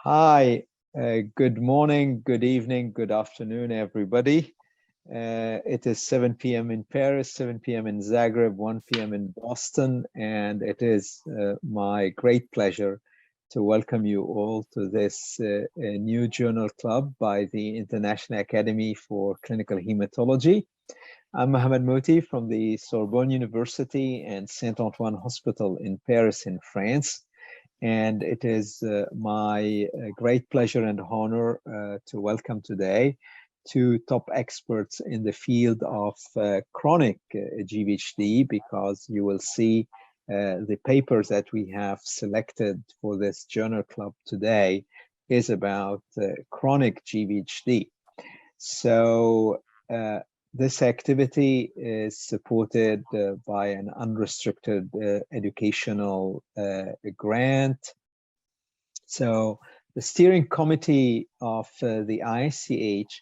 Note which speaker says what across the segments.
Speaker 1: Hi, good morning, good evening, good afternoon, everybody. It is 7 p.m. in Paris, 7 p.m. in Zagreb, 1 p.m. in Boston, and it is my great pleasure to welcome you all to this new journal club by the International Academy for Clinical Hematology. I'm Mohamed Mouti from the Sorbonne University and Saint-Antoine Hospital in Paris in France. And it is my great pleasure and honor to welcome today two top experts in the field of chronic GVHD, because you will see the papers that we have selected for this journal club today is about chronic GVHD. So this activity is supported by an unrestricted educational grant. So the steering committee of the IACH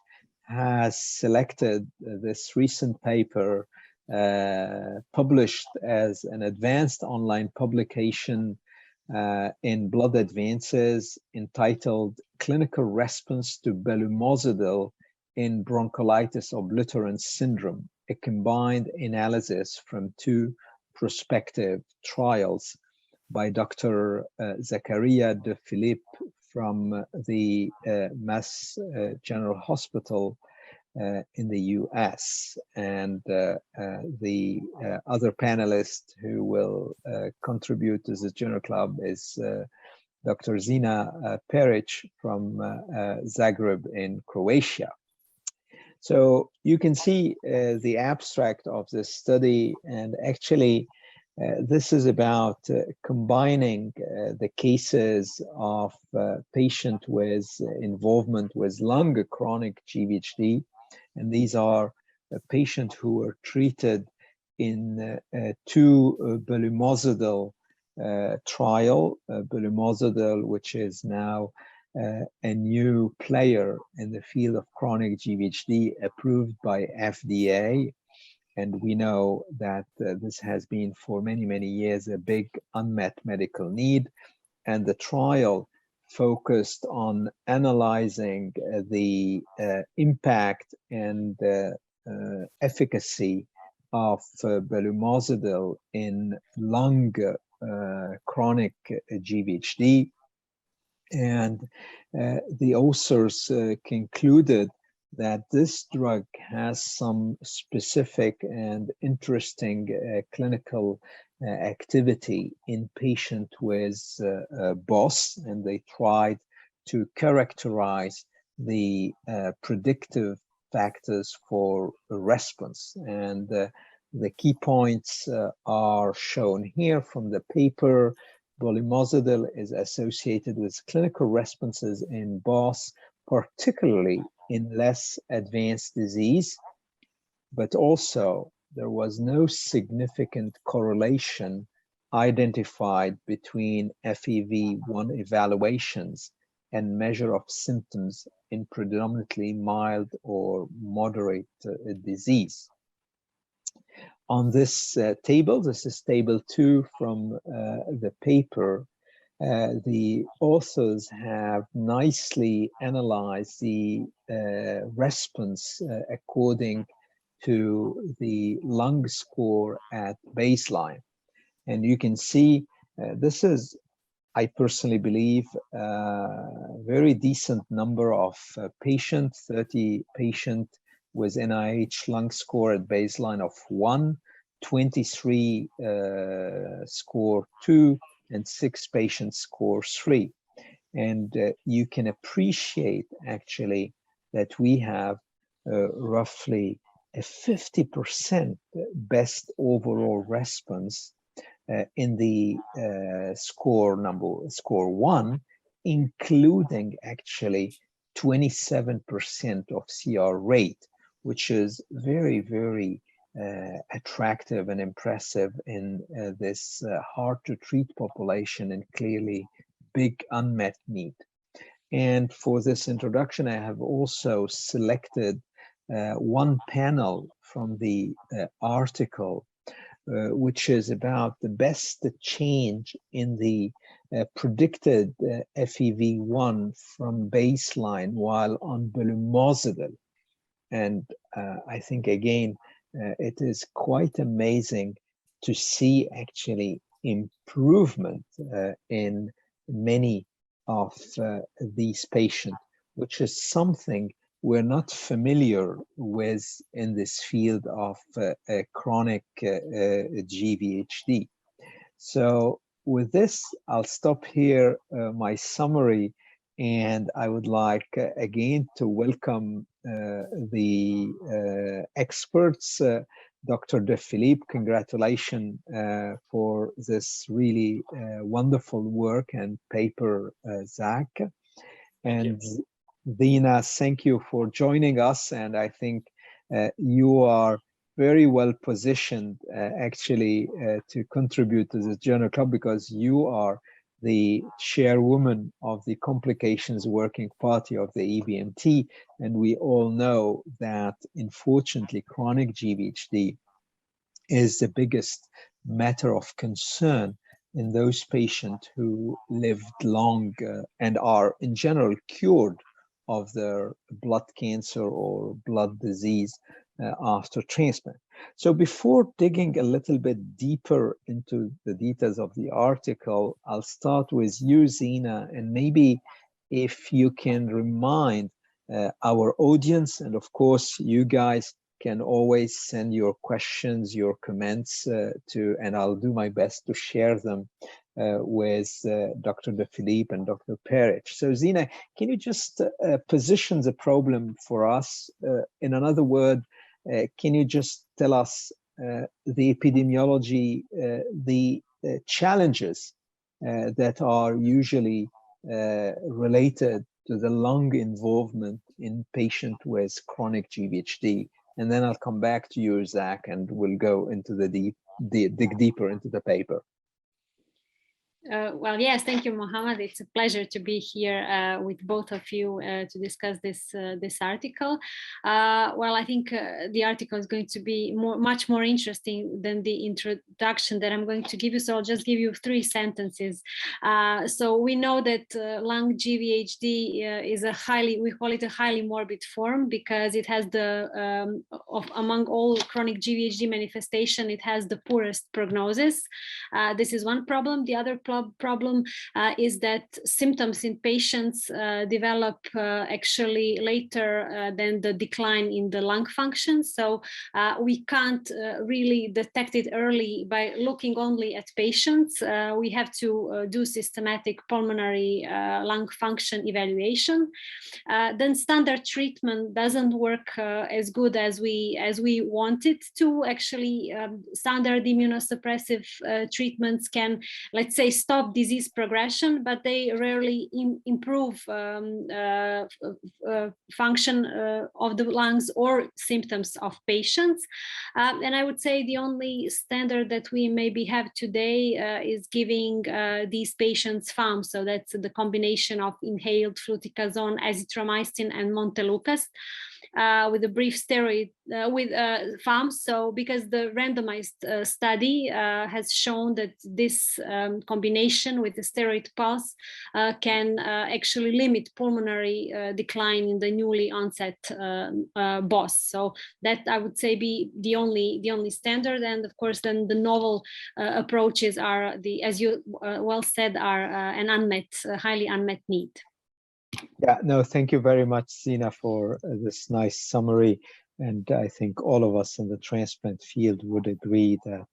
Speaker 1: has selected this recent paper published as an advanced online publication in Blood Advances entitled Clinical Response to Belumosudil in Bronchiolitis Obliterans Syndrome, a combined analysis from two prospective trials by Dr. Zakaria de Philippe from the Mass General Hospital in the US. And the other panelist who will contribute to the journal club is Dr. Zina Peric from Zagreb in Croatia. So you can see the abstract of this study, and actually this is about combining the cases of patient with involvement with lung chronic GVHD, and these are patients who were treated in two belumosudil trial, belumosudil, which is now a new player in the field of chronic GVHD, approved by FDA. And we know that this has been for many, many years a big unmet medical need. And the trial focused on analyzing the impact and efficacy of belumosudil in lung chronic GVHD. And the authors concluded that this drug has some specific and interesting clinical activity in patients with BOS, and they tried to characterize the predictive factors for response. And the key points are shown here from the paper. Belumosudil is associated with clinical responses in BOS, particularly in less advanced disease, but also there was no significant correlation identified between FEV1 evaluations and measure of symptoms in predominantly mild or moderate disease. On this table, this is table 2 from the paper, the authors have nicely analyzed the response according to the lung score at baseline. And you can see this is, I personally believe, a very decent number of patients, 30 patients with NIH lung score at baseline of 1, 23 score 2, and 6 patients score 3. And you can appreciate actually that we have roughly a 50% best overall response in the score 1, including actually 27% of CR rate, which is very, very attractive and impressive in this hard to treat population and clearly big unmet need. And for this introduction, I have also selected one panel from the article which is about the best change in the predicted FEV1 from baseline while on belumosudil. And I think, again, it is quite amazing to see actually improvement in many of these patients, which is something we're not familiar with in this field of chronic GVHD. So with this, I'll stop here my summary, and I would like again to welcome the experts. Dr. De Philippe, congratulations for this really wonderful work and paper, Zach. And Dina, thank you for joining us. And I think you are very well positioned actually to contribute to the Journal Club, because you are the chairwoman of the Complications Working Party of the EBMT. And we all know that, unfortunately, chronic GVHD is the biggest matter of concern in those patients who lived long and are in general cured of their blood cancer or blood disease after transplant. So before digging a little bit deeper into the details of the article, I'll start with you, Zina, and maybe if you can remind our audience, and of course you guys can always send your questions, your comments to, and I'll do my best to share them with Dr. De Philippe and Dr. Perich. So Zina, can you just position the problem for us? In another word, can you just tell us the epidemiology, the challenges that are usually related to the lung involvement in patients with chronic GVHD? And then I'll come back to you, Zach, and we'll go into the dig deeper into the paper.
Speaker 2: Well, yes, thank you, Mohammed. It's a pleasure to be here with both of you to discuss this article. Well, I think the article is going to be much more interesting than the introduction that I'm going to give you. So I'll just give you 3 sentences. So we know that lung GVHD is we call it a highly morbid form because it has among all chronic GVHD manifestation, it has the poorest prognosis. This is one problem. The other problem is that symptoms in patients develop actually later than the decline in the lung function. So we can't really detect it early by looking only at patients. We have to do systematic pulmonary lung function evaluation. Then standard treatment doesn't work as good as we want it to. Actually, standard immunosuppressive treatments can, let's say, stop disease progression, but they rarely improve function of the lungs or symptoms of patients. And I would say the only standard that we maybe have today is giving these patients FAM. So that's the combination of inhaled fluticasone, azithromycin, and montelukast. With a brief steroid with FAM. So because the randomized study has shown that this combination with the steroid pulse can actually limit pulmonary decline in the newly onset BOS. So that I would say be the only standard. And of course, then the novel approaches are as you well said, are an highly unmet need.
Speaker 1: Yeah, no, thank you very much, Zina, for this nice summary. And I think all of us in the transplant field would agree that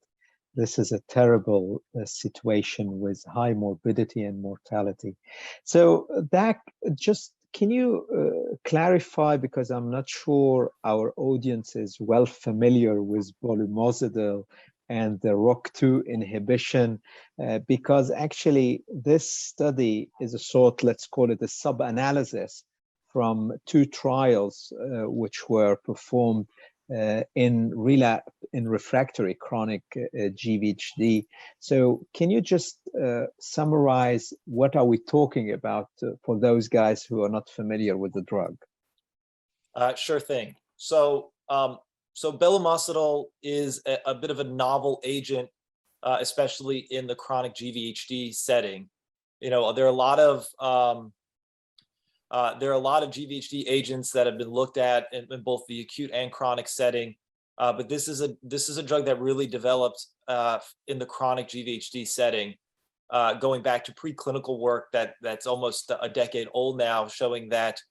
Speaker 1: this is a terrible situation with high morbidity and mortality. So, Dak, just can you clarify, because I'm not sure our audience is well familiar with belumosudil and the ROCK2 inhibition, because actually this study is a sort, let's call it a sub-analysis from 2 trials which were performed in refractory chronic GVHD. So can you just summarize what are we talking about for those guys who are not familiar with the drug?
Speaker 3: Sure thing. So so belumosudil is a bit of a novel agent, especially in the chronic GVHD setting. You know, there are a lot of GVHD agents that have been looked at in both the acute and chronic setting, but this is a drug that really developed in the chronic GVHD setting, going back to preclinical work that's almost a decade old now, showing that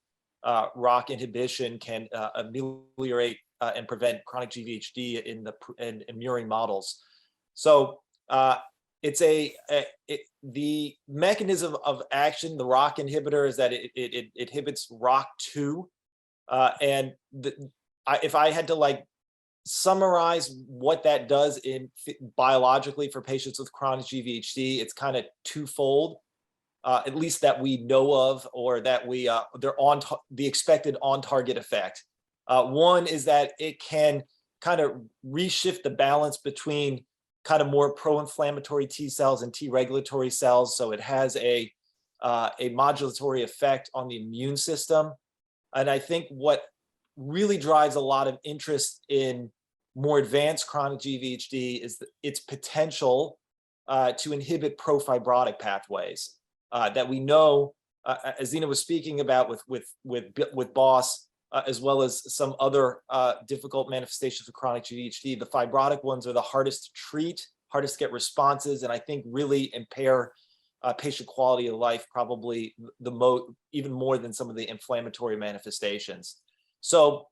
Speaker 3: ROCK inhibition can ameliorate and prevent chronic GVHD in murine models. So it's the mechanism of action, the ROCK inhibitor, is that it inhibits ROCK2, and if I had to like summarize what that does biologically for patients with chronic GVHD, it's kind of twofold, at least that we know of, or that they're on the expected on-target effect. One is that it can kind of reshift the balance between kind of more pro-inflammatory T cells and T regulatory cells, so it has a modulatory effect on the immune system. And I think what really drives a lot of interest in more advanced chronic GVHD is its potential to inhibit pro-fibrotic pathways that we know, as Zina was speaking about with BOS, as well as some other difficult manifestations of chronic GVHD. The fibrotic ones are the hardest to treat, hardest to get responses, and I think really impair patient quality of life probably even more than some of the inflammatory manifestations. So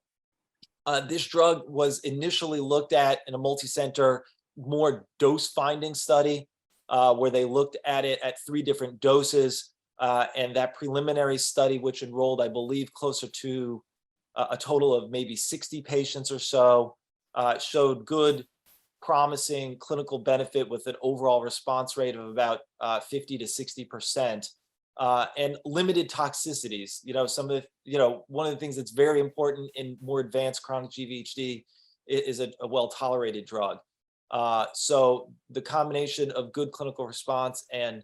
Speaker 3: this drug was initially looked at in a multi-center, more dose-finding study, where they looked at it at 3 different doses, and that preliminary study, which enrolled, I believe, closer to a total of maybe 60 patients or so, showed good, promising clinical benefit with an overall response rate of about 50 to 60%, and limited toxicities. You know, one of the things that's very important in more advanced chronic GVHD is a well-tolerated drug. So the combination of good clinical response and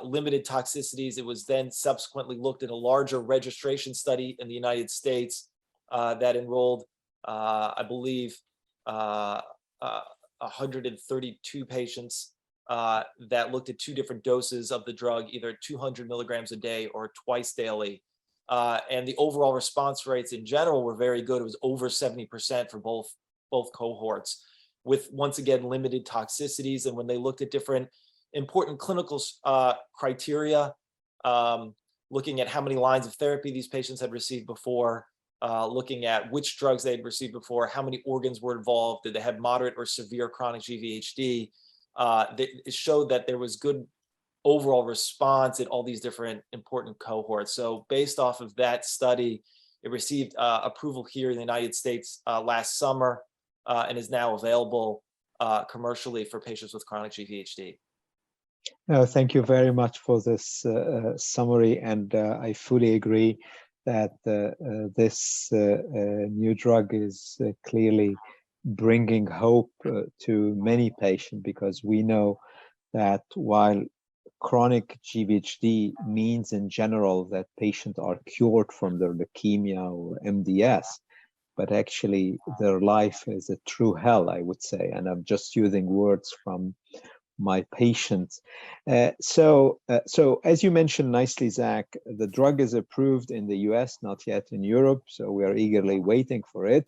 Speaker 3: limited toxicities, it was then subsequently looked at a larger registration study in the United States that enrolled, I believe, 132 patients that looked at 2 different doses of the drug, either 200 milligrams a day or twice daily. And the overall response rates in general were very good. It was over 70% for both cohorts, with, once again, limited toxicities. And when they looked at different important clinical criteria, looking at how many lines of therapy these patients had received before, looking at which drugs they had received before, how many organs were involved, did they have moderate or severe chronic GVHD, it showed that there was good overall response in all these different important cohorts. So based off of that study, it received approval here in the United States last summer, and is now available commercially for patients with chronic GVHD.
Speaker 1: No, thank you very much for this summary, and I fully agree that this new drug is clearly bringing hope to many patients, because we know that while chronic GVHD means in general that patients are cured from their leukemia or MDS, but actually their life is a true hell, I would say, and I'm just using words from my patients. So as you mentioned nicely, Zach, the drug is approved in the US, not yet in Europe, so we are eagerly waiting for it.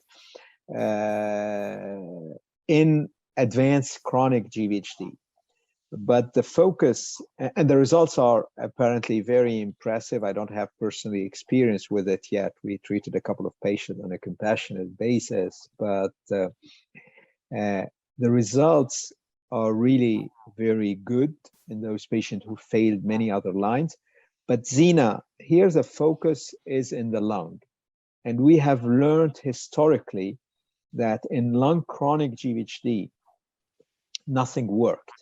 Speaker 1: In advanced chronic GVHD. But the focus, and the results are apparently very impressive. I don't have personally experience with it yet. We treated a couple of patients on a compassionate basis, but the results are really very good in those patients who failed many other lines. But Zina, here the focus is in the lung. And we have learned historically that in lung chronic GVHD, nothing worked.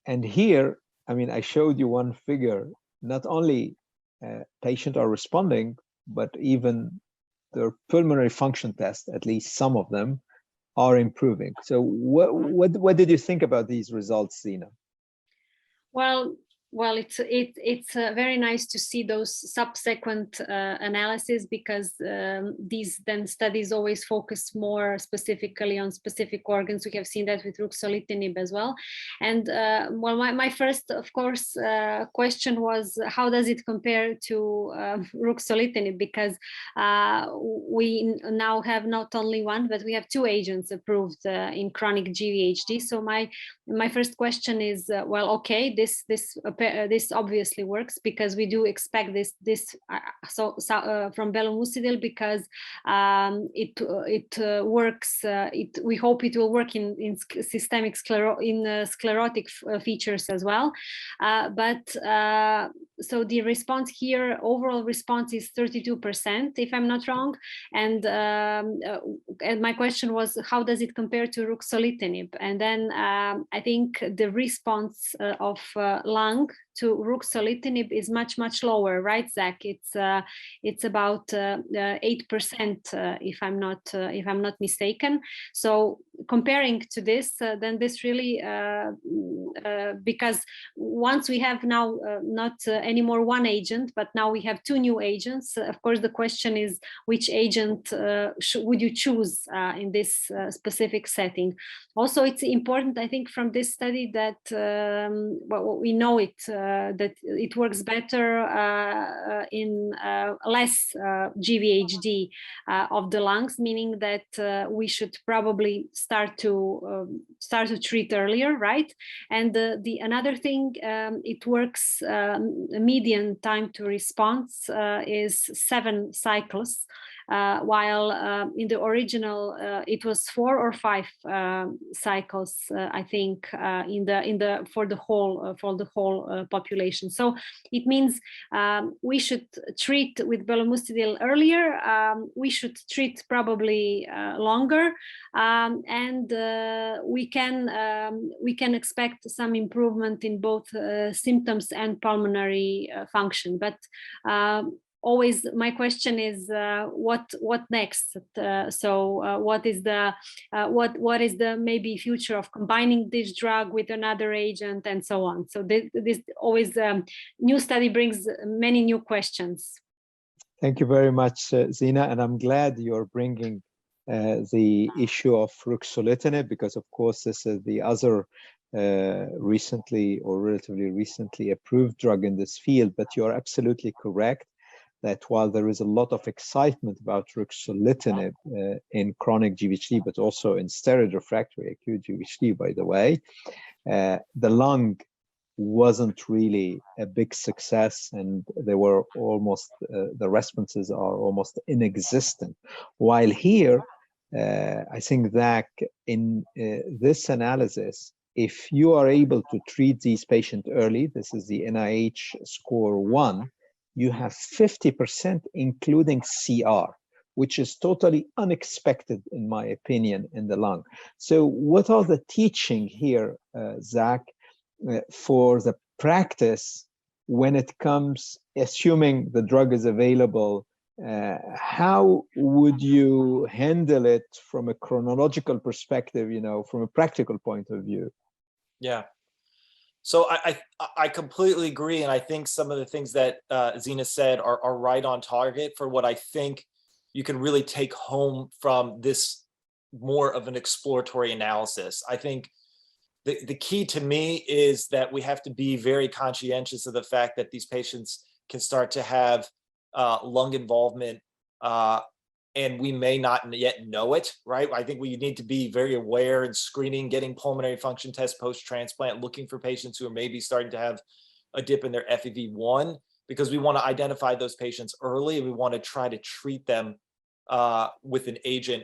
Speaker 1: And here, I mean, I showed you one figure, not only patients are responding, but even their pulmonary function test, at least some of them, are improving. So what did you think about these results, Zina?
Speaker 2: Well, Well, it's very nice to see those subsequent analysis, because these then studies always focus more specifically on specific organs. We have seen that with ruxolitinib as well. And well, my first, of course, question was, how does it compare to ruxolitinib? Because we now have not only one, but we have two agents approved in chronic GVHD. So my first question is, well, okay, this obviously works, because we do expect this from belomucil, because it works. We hope it will work in systemic sclerotic features as well. So the response here, overall response, is 32%, if I'm not wrong. And my question was, how does it compare to ruxolitinib? And then I think the response of lung to ruxolitinib is much lower, right, Zach? It's about 8%, if I'm not mistaken. So comparing to this, then this really, because once we have now not anymore one agent, but now we have two new agents. Of course, the question is, which agent would you choose in this specific setting? Also, it's important, I think, from this study that well, we know that it works better in less GVHD of the lungs, meaning that we should probably start to treat earlier, right? And another thing, it works. Median time to response is 7 cycles. While in the original it was 4 or 5 cycles, I think, for the whole population. So it means we should treat with belomucil earlier. We should treat probably longer, and we can expect some improvement in both symptoms and pulmonary function. But always my question is, what next? What is the maybe future of combining this drug with another agent, and so on? So this always new study brings many new questions.
Speaker 1: Thank you very much, Zina, and I'm glad you're bringing the issue of ruxolitinib, because of course this is the other recently or relatively recently approved drug in this field. But you're absolutely correct that while there is a lot of excitement about ruxolitinib in chronic GVHD, but also in steroid refractory acute GVHD, by the way, the lung wasn't really a big success, and they were almost, the responses are almost inexistent. While here, I think that in this analysis, if you are able to treat these patients early, this is the IACH score 1, you have 50%, including CR, which is totally unexpected, in my opinion, in the lung. So what are the teaching here, Zach, for the practice when it comes, assuming the drug is available, how would you handle it from a chronological perspective, from a practical point of view?
Speaker 3: Yeah. So I completely agree, and I think some of the things that Zina said are right on target for what I think you can really take home from this more of an exploratory analysis. I think the key to me is that we have to be very conscientious of the fact that these patients can start to have lung involvement, and we may not yet know it, right? I think we need to be very aware in screening, getting pulmonary function tests post-transplant, looking for patients who are maybe starting to have a dip in their FEV1, because we want to identify those patients early, and we want to try to treat them with an agent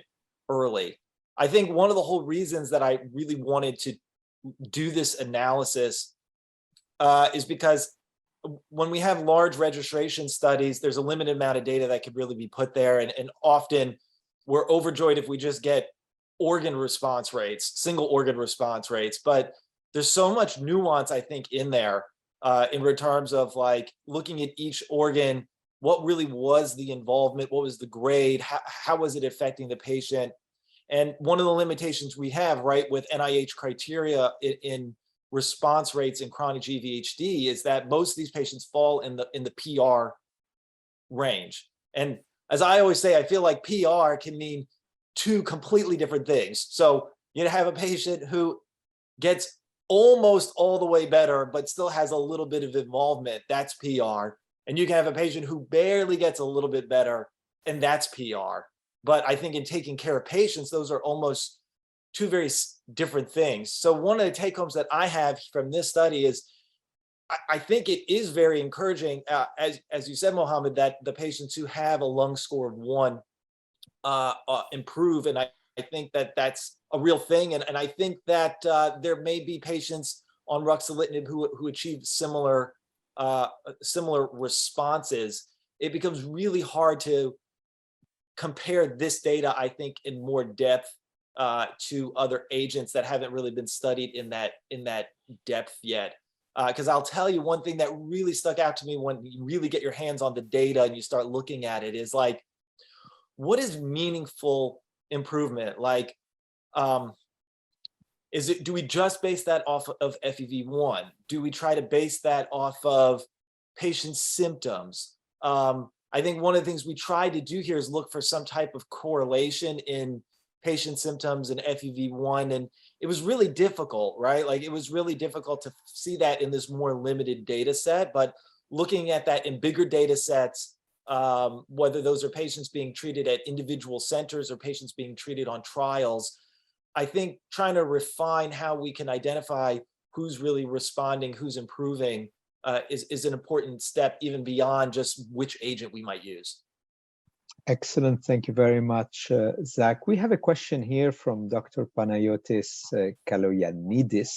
Speaker 3: early. I think one of the whole reasons that I really wanted to do this analysis is because when we have large registration studies, there's a limited amount of data that could really be put there. And often we're overjoyed if we just get organ response rates, single organ response rates. But there's so much nuance, I think, in there in terms of like looking at each organ, what really was the involvement, what was the grade, how was it affecting the patient? And one of the limitations we have, right, with NIH criteria in response rates in chronic GVHD is that most of these patients fall in the PR range. And as I always say, I feel like PR can mean two completely different things. So you have a patient who gets almost all the way better, but still has a little bit of involvement. That's PR. And you can have a patient who barely gets a little bit better, and that's PR. But I think in taking care of patients, those are almost two very different things. So one of the take homes that I have from this study is, I think it is very encouraging, as you said, Mohammed, that the patients who have a lung score of 1 improve. And I think that that's a real thing. And I think that there may be patients on ruxolitinib who achieve similar responses. It becomes really hard to compare this data, I think, in more depth to other agents that haven't really been studied in that depth yet. Because I'll tell you, one thing that really stuck out to me when you really get your hands on the data and you start looking at it is like, what is meaningful improvement? Like, do we just base that off of FEV1? Do we try to base that off of patient symptoms? I think one of the things we tried to do here is look for some type of correlation in patient symptoms and FEV1, and it was really difficult, right? Like, it was really difficult to see that in this more limited data set, but looking at that in bigger data sets, whether those are patients being treated at individual centers or patients being treated on trials, I think trying to refine how we can identify who's really responding, who's improving, is an important step, even beyond just which agent we might use.
Speaker 1: Excellent. Thank you very much, Zach. We have a question here from Dr. Panayotis Kaloyanidis,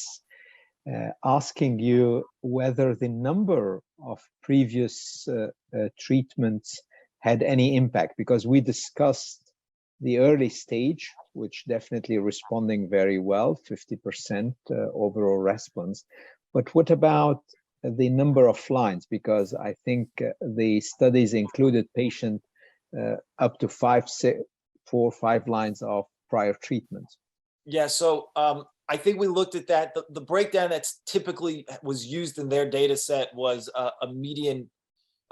Speaker 1: asking you whether the number of previous treatments had any impact, because we discussed the early stage, which definitely responding very well, 50% overall response. But what about the number of lines? Because I think the studies included patients up to 4 or 5 lines of prior treatment.
Speaker 3: Yeah, so I think we looked at that. The breakdown that's typically was used in their data set was a median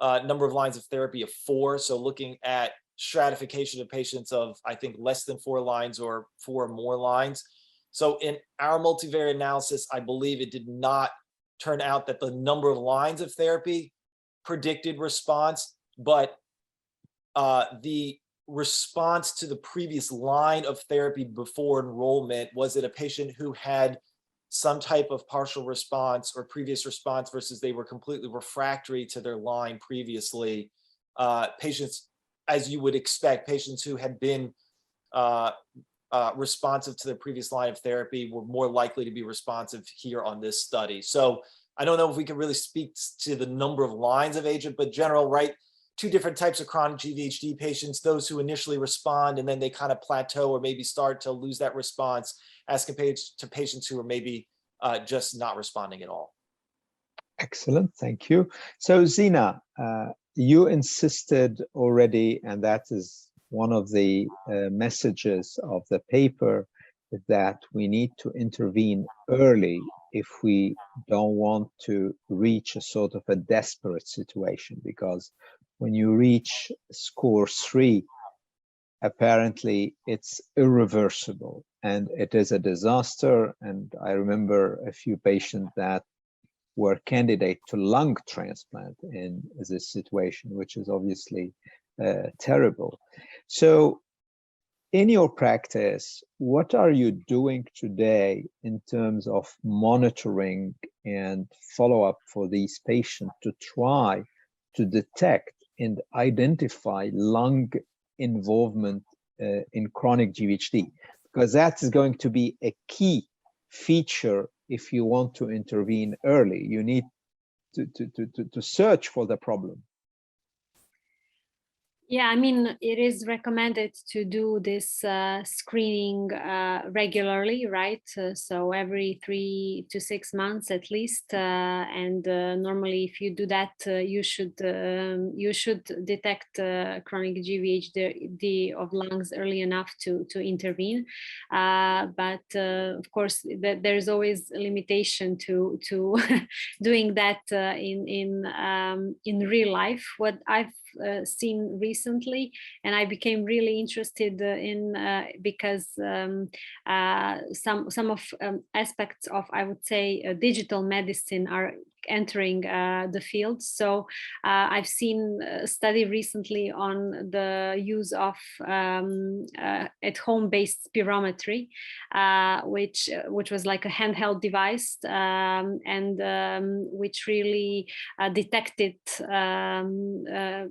Speaker 3: number of lines of therapy of 4. So looking at stratification of patients of, I think, less than 4 lines or 4 or more lines. So in our multivariate analysis, I believe it did not turn out that the number of lines of therapy predicted response, but the response to the previous line of therapy before enrollment. Was it a patient who had some type of partial response or previous response versus they were completely refractory to their line previously? Patients, as you would expect, patients who had been responsive to the previous line of therapy were more likely to be responsive here on this study. So I don't know if we can really speak to the number of lines of agent, but general, right? 2 different types of chronic GVHD patients, those who initially respond and then they kind of plateau or maybe start to lose that response, as compared to patients who are maybe just not responding at all.
Speaker 1: Excellent, thank you. So Zina, you insisted already, and that is one of the messages of the paper, that we need to intervene early if we don't want to reach a sort of a desperate situation, because when you reach score 3, apparently it's irreversible and it is a disaster. And I remember a few patients that were candidate to lung transplant in this situation, which is obviously terrible. So in your practice, what are you doing today in terms of monitoring and follow-up for these patients to try to detect and identify lung involvement in chronic GVHD? Because that is going to be a key feature if you want to intervene early. You need to search for the problem.
Speaker 2: Yeah, I mean, it is recommended to do this screening regularly, right? So every 3 to 6 months at least. And normally, if you do that, you should detect chronic GVHD of lungs early enough to intervene. But of course, there's always a limitation to doing that in real life. What I've seen recently, and I became really interested in because some of aspects of, I would say, digital medicine are entering the field. So I've seen a study recently on the use of at-home based spirometry, which was like a handheld device, and which really detected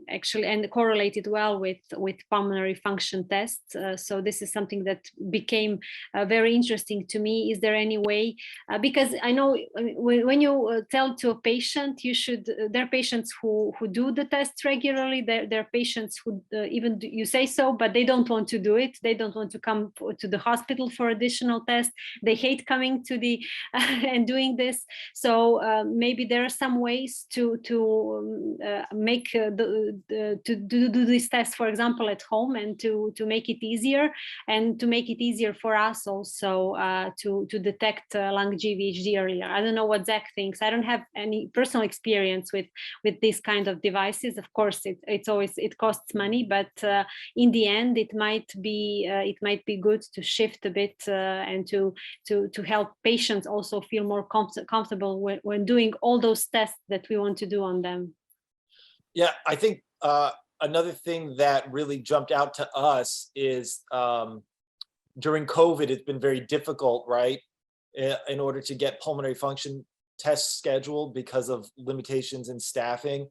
Speaker 2: actually and correlated well with pulmonary function tests. So this is something that became very interesting to me. Is there any way, because I know when you tell to a patient, you should, there are patients who do the tests regularly, there are patients who even you say so, but they don't want to do it, they don't want to come to the hospital for additional tests, they hate coming to the and doing this. So maybe there are some ways to make to do this test, for example, at home, and to make it easier, and to make it easier for us also to detect lung GVHD earlier. I don't know what Zach thinks. I don't have any personal experience with these kind of devices. Of course, it costs money, but in the end, it might be good to shift a bit and to help patients also feel more comfortable when doing all those tests that we want to do on them.
Speaker 3: Yeah, I think another thing that really jumped out to us is during COVID, it's been very difficult, right, in order to get pulmonary function tests scheduled because of limitations in staffing.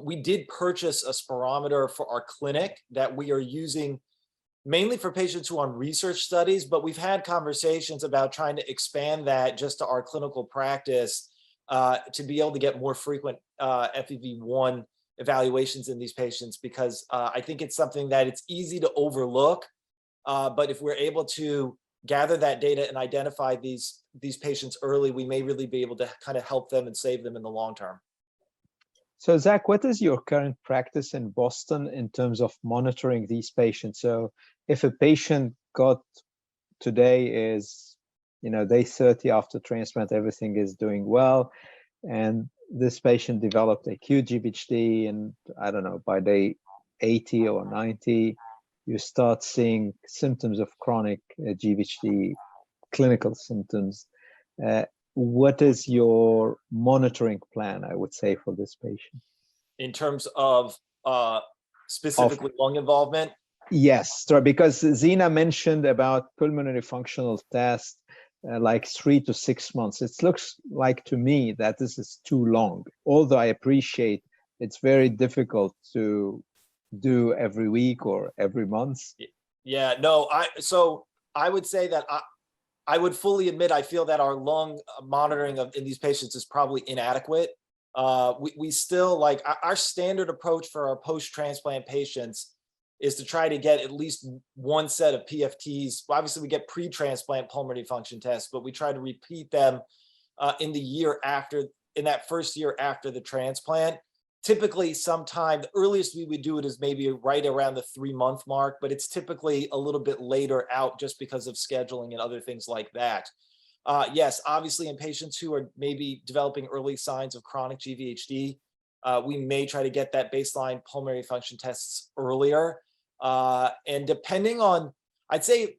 Speaker 3: We did purchase a spirometer for our clinic that we are using mainly for patients who are on research studies, but we've had conversations about trying to expand that just to our clinical practice to be able to get more frequent FEV1 evaluations in these patients, because I think it's something that it's easy to overlook, but if we're able to gather that data and identify these patients early, we may really be able to kind of help them and save them in the long term.
Speaker 1: So Zach, what is your current practice in Boston in terms of monitoring these patients? So if a patient got today is, day 30 after transplant, everything is doing well, and this patient developed acute GVHD, and I don't know, by day 80 or 90, you start seeing symptoms of chronic GVHD, clinical symptoms. What is your monitoring plan, I would say, for this patient?
Speaker 3: In terms of specifically lung involvement?
Speaker 1: Yes, because Zina mentioned about pulmonary functional tests, like 3 to 6 months. It looks like to me that this is too long, although I appreciate it's very difficult to do every week or every month.
Speaker 3: Yeah, no, so I would say that I would fully admit I feel that our lung monitoring in these patients is probably inadequate. We still, like, our standard approach for our post-transplant patients is to try to get at least one set of PFTs. Well, obviously, we get pre-transplant pulmonary function tests, but we try to repeat them in that first year after the transplant. Typically, sometime, the earliest we would do it is maybe right around the 3-month mark, but it's typically a little bit later out just because of scheduling and other things like that. Yes, obviously in patients who are maybe developing early signs of chronic GVHD, we may try to get that baseline pulmonary function tests earlier. And depending on, I'd say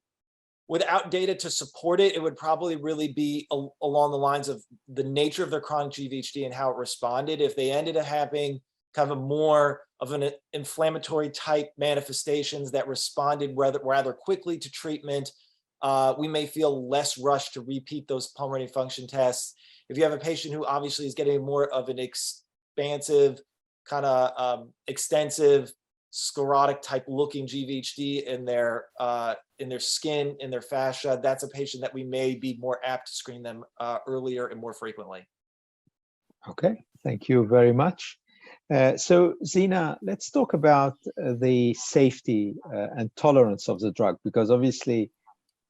Speaker 3: without data to support it, it would probably really be along the lines of the nature of their chronic GVHD and how it responded. If they ended up having kind of a more of an inflammatory type manifestations that responded rather quickly to treatment, we may feel less rushed to repeat those pulmonary function tests. If you have a patient who obviously is getting more of an expansive, kind of extensive, sclerotic type looking GVHD in their skin, in their fascia, that's a patient that we may be more apt to screen them earlier and more frequently.
Speaker 1: Okay, thank you very much. So Zina, let's talk about the safety and tolerance of the drug, because obviously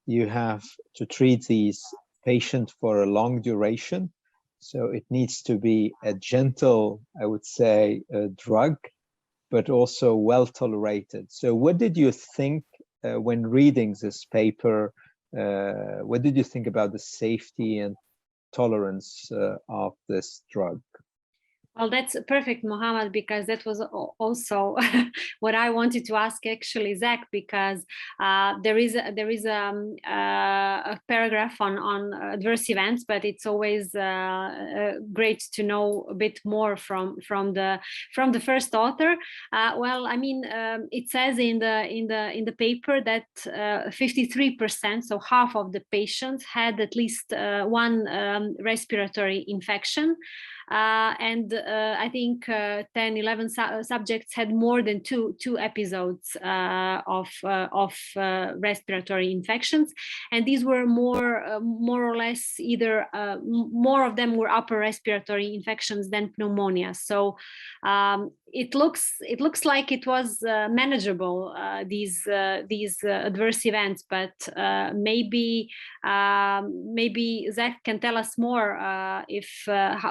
Speaker 1: you have to treat these patients for a long duration. So it needs to be a gentle, I would say, drug, but also well tolerated. So what did you think when reading this paper? What did you think about the safety and tolerance of this drug?
Speaker 2: Well, that's perfect, Mohammed, because that was also what I wanted to ask actually, Zach, because there is a paragraph on adverse events, but it's always great to know a bit more from the first author. Well, I mean, it says in the paper that 53%, so half of the patients, had at least one respiratory infection. And I think 10, 11 subjects had more than two episodes of respiratory infections, and these were more or less either more of them were upper respiratory infections than pneumonia. So it looks like it was manageable, these adverse events, but maybe Zach can tell us more if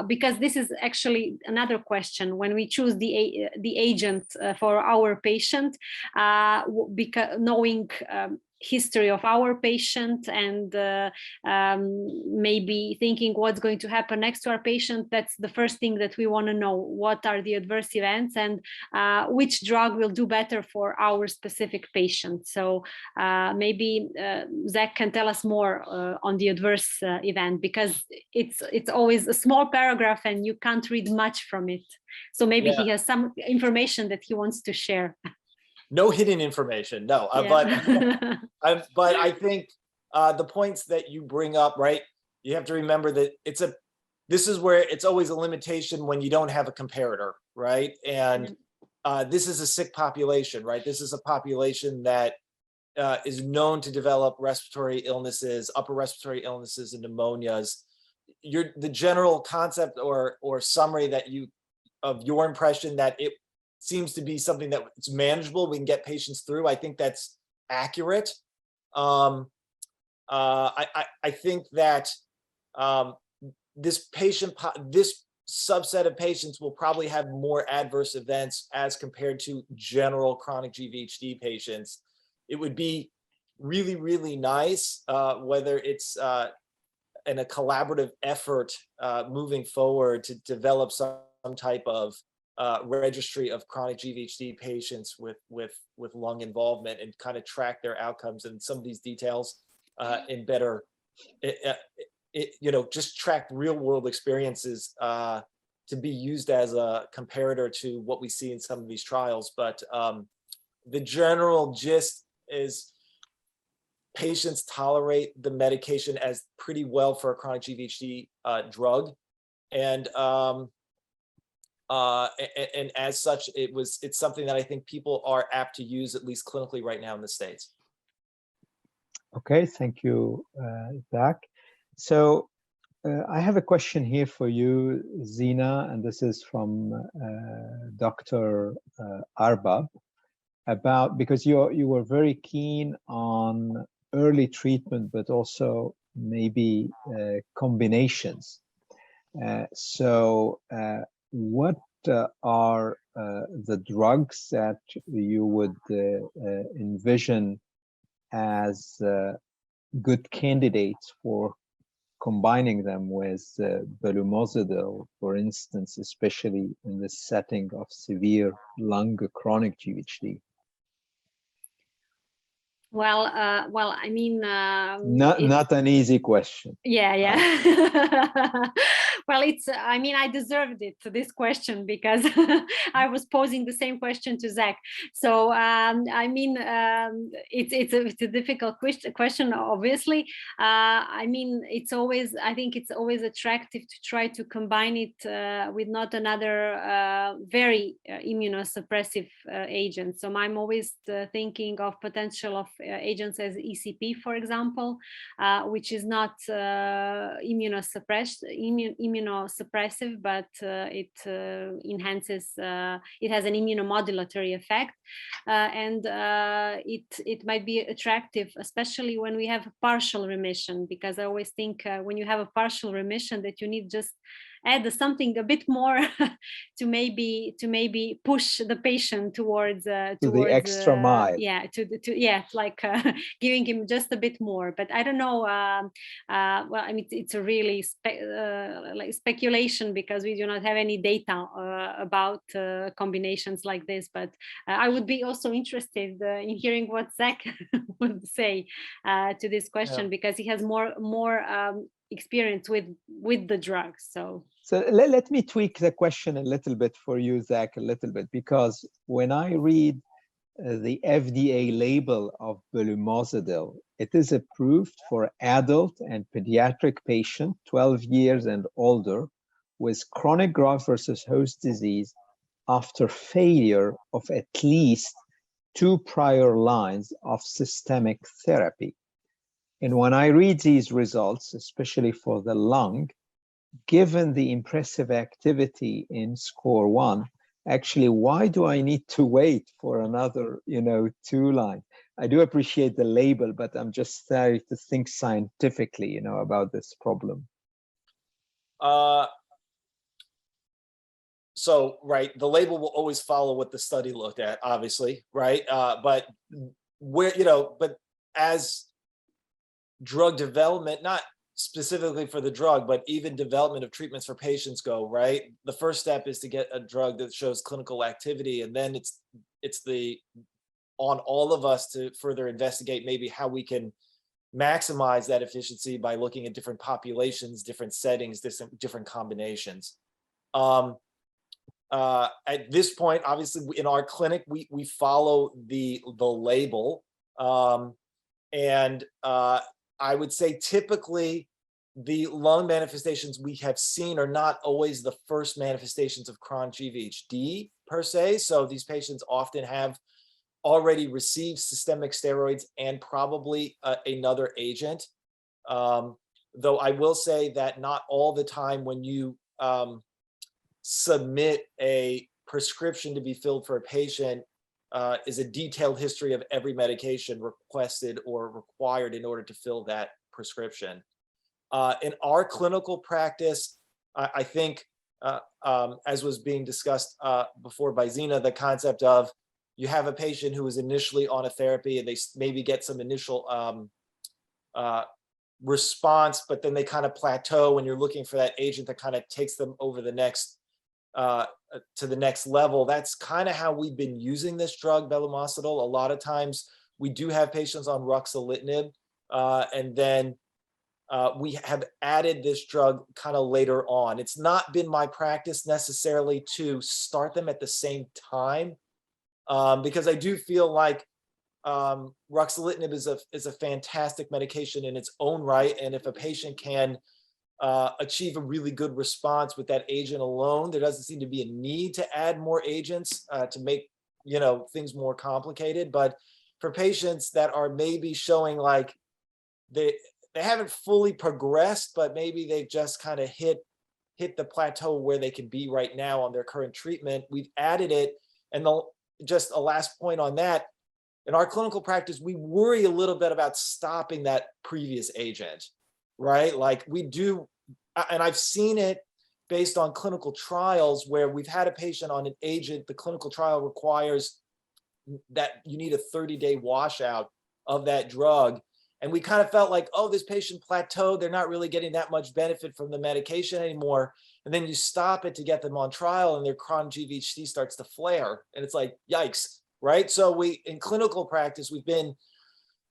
Speaker 2: because this is actually another question when we choose the agent for our patient, because knowing history of our patient and maybe thinking what's going to happen next to our patient. That's the first thing that we want to know. What are the adverse events and which drug will do better for our specific patient? So maybe Zach can tell us more on the adverse event, because it's always a small paragraph and you can't read much from it. So maybe he has some information that he wants to share.
Speaker 3: No hidden information, no. But I think the points that you bring up, right? You have to remember that this is where it's always a limitation when you don't have a comparator, right? And this is a sick population, right? This is a population that is known to develop respiratory illnesses, upper respiratory illnesses, and pneumonias. The general concept or summary of your impression that it seems to be something that it's manageable, we can get patients through, I think that's accurate. I think that this subset of patients will probably have more adverse events as compared to general chronic GVHD patients. It would be really, really nice, whether it's in a collaborative effort moving forward to develop some type of registry of chronic GVHD patients with lung involvement and kind of track their outcomes and some of these details in better, just track real world experiences to be used as a comparator to what we see in some of these trials. But the general gist is patients tolerate the medication as pretty well for a chronic GVHD drug. And as such, it's something that I think people are apt to use, at least clinically right now in the States.
Speaker 1: Okay, thank you, Zach. So I have a question here for you, Zina, and this is from Dr. Arbab, because you were very keen on early treatment, but also maybe combinations. So what are the drugs that you would envision as good candidates for combining them with belumosudil, for instance, especially in the setting of severe lung chronic GVHD?
Speaker 2: Well, I mean,
Speaker 1: not an easy question.
Speaker 2: Yeah. Well, I mean, I deserved this question, because I was posing the same question to Zach. So, I mean, it's a difficult question, obviously. I mean, I think it's always attractive to try to combine it with not another very immunosuppressive agent. So I'm always thinking of potential of agents as ECP, for example, which is not immunosuppressed immunosuppressive, but it enhances, it has an immunomodulatory effect, and it might be attractive, especially when we have a partial remission, because I always think when you have a partial remission that you need just add something a bit more to maybe push the patient towards
Speaker 1: to the extra mile.
Speaker 2: Yeah, like giving him just a bit more. But I don't know. Well, I mean, it's a really like speculation, because we do not have any data about combinations like this. But I would be also interested in hearing what Zach would say to this question, because he has more experience with the drugs. So
Speaker 1: let me tweak the question a little bit for you, Zach, a little bit, because when I read the FDA label of belumosudil, it is approved for adult and pediatric patient 12 years and older with chronic graft versus host disease after failure of at least 2 prior lines of systemic therapy. And when I read these results, especially for the lung, given the impressive activity in score 1, actually, why do I need to wait for another, 2 lines? I do appreciate the label, but I'm just starting to think scientifically, about this problem.
Speaker 3: So, right, the label will always follow what the study looked at, obviously, right? But but as drug development, not specifically for the drug, but even development of treatments for patients go, right? The first step is to get a drug that shows clinical activity, and then it's on all of us to further investigate maybe how we can maximize that efficiency by looking at different populations, different settings, different combinations. At this point, obviously, in our clinic, we follow the label, and I would say typically the lung manifestations we have seen are not always the first manifestations of chronic GVHD per se. So these patients often have already received systemic steroids and probably another agent. Though I will say that not all the time when you submit a prescription to be filled for a patient is a detailed history of every medication requested or required in order to fill that prescription. In our clinical practice, I think, as was being discussed before by Zina, the concept of you have a patient who is initially on a therapy and they maybe get some initial response, but then they kind of plateau when you're looking for that agent that kind of takes them over the next to the next level. That's kind of how we've been using this drug, belumosudil. A lot of times we do have patients on ruxolitinib, and then we have added this drug kind of later on. It's not been my practice necessarily to start them at the same time, because I do feel like ruxolitinib is a fantastic medication in its own right, and if a patient can achieve a really good response with that agent alone, there doesn't seem to be a need to add more agents to make things more complicated. But for patients that are maybe showing like they haven't fully progressed, but maybe they've just kind of hit the plateau where they can be right now on their current treatment, we've added it. And just a last point on that, in our clinical practice, we worry a little bit about stopping that previous agent, right? Like we do, and I've seen it based on clinical trials where we've had a patient on an agent, the clinical trial requires that you need a 30-day washout of that drug. And we kind of felt like, oh, this patient plateaued, they're not really getting that much benefit from the medication anymore. And then you stop it to get them on trial and their chronic GVHD starts to flare. And it's like, yikes, right? So in clinical practice, we've been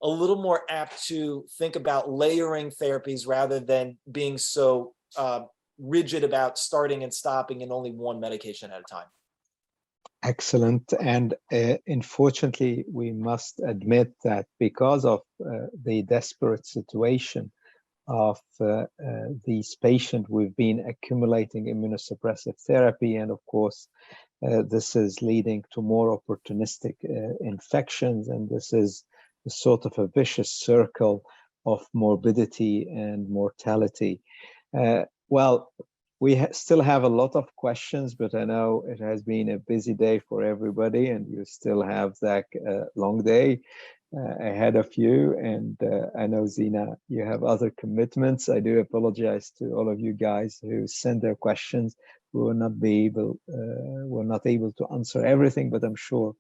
Speaker 3: a little more apt to think about layering therapies rather than being so rigid about starting and stopping in only one medication at a time.
Speaker 1: Excellent. And unfortunately, we must admit that because of the desperate situation of these patients, we've been accumulating immunosuppressive therapy. And of course, this is leading to more opportunistic infections. And this is a sort of a vicious circle of morbidity and mortality. Well, we still have a lot of questions, but I know it has been a busy day for everybody, and you still have that long day ahead of you. And I know, Zina, you have other commitments. I do apologize to all of you guys who send their questions. We will not be able, we're not able to answer everything, but I'm sure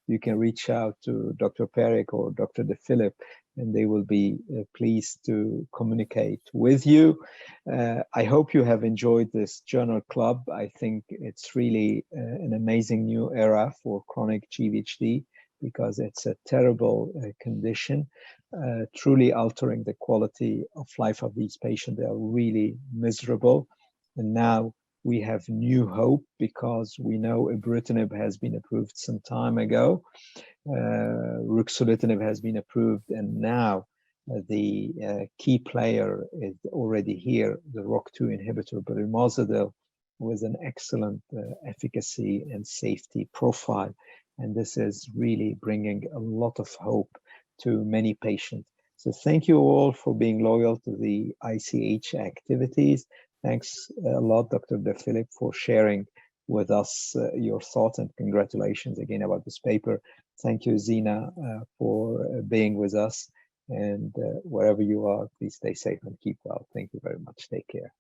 Speaker 1: you can reach out to Dr. Perek or Dr. De Philip, and they will be pleased to communicate with you. I hope you have enjoyed this journal club. I think it's really an amazing new era for chronic GVHD, because it's a terrible condition, truly altering the quality of life of these patients. They are really miserable. And now we have new hope, because we know ibrutinib has been approved some time ago. Ruxolitinib has been approved, and now the key player is already here, the ROCK2 inhibitor, belumosudil, with an excellent efficacy and safety profile. And this is really bringing a lot of hope to many patients. So thank you all for being loyal to the ICH activities. Thanks a lot, Dr. De Philip, for sharing with us your thoughts, and congratulations again about this paper. Thank you, Zina, for being with us. And wherever you are, please stay safe and keep well. Thank you very much. Take care.